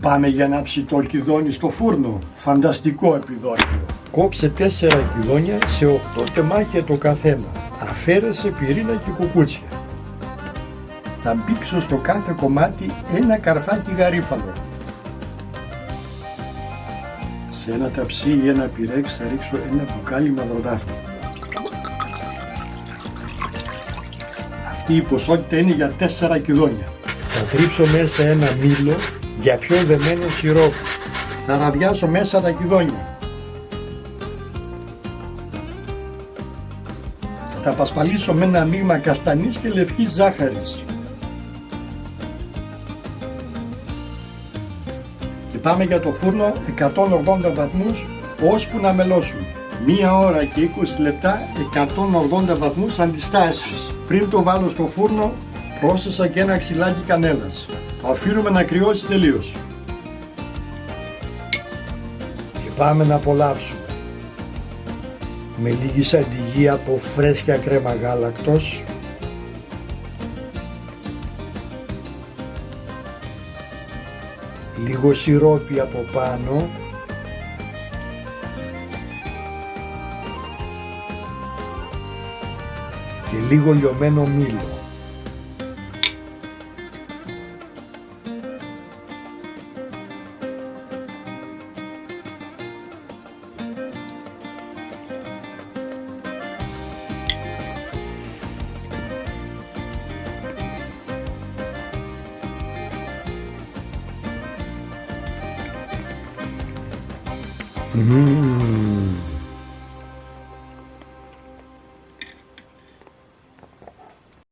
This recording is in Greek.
Πάμε για ένα ψητό κιδόνι στο φούρνο. Φανταστικό επιδόρπιο. Κόψε 4 κιδόνια σε 8 τεμάχια το καθένα. Αφαίρεσε πυρήνα και κουκούτσια. Θα μπήξω στο κάθε κομμάτι ένα καρφάκι γαρίφαλο. Σε ένα ταψί ή ένα πυρέξ θα ρίξω ένα μπουκάλι μαυροδάφνη. Αυτή η ποσότητα είναι για 4 κιδόνια. Θα τρίψω μέσα ένα μήλο για πιο δεμένο σιρόπι. Θα ραδιάσω μέσα τα κιδόνια. Θα τα πασπαλίσω με ένα μείγμα καστανής και λευκής ζάχαρης. Και πάμε για το φούρνο 180 βαθμούς ώσπου να μελώσουν. 1 ώρα και 20 λεπτά 180 βαθμούς αντιστάσεις. Πριν το βάλω στο φούρνο πρόσθεσα και ένα ξυλάκι κανέλας. Το αφήνουμε να κρυώσει τελείως. Και πάμε να απολαύσουμε. Με λίγη σαντιγί από φρέσκια κρέμα γάλακτος, λίγο σιρόπι από πάνω και λίγο λιωμένο μήλο.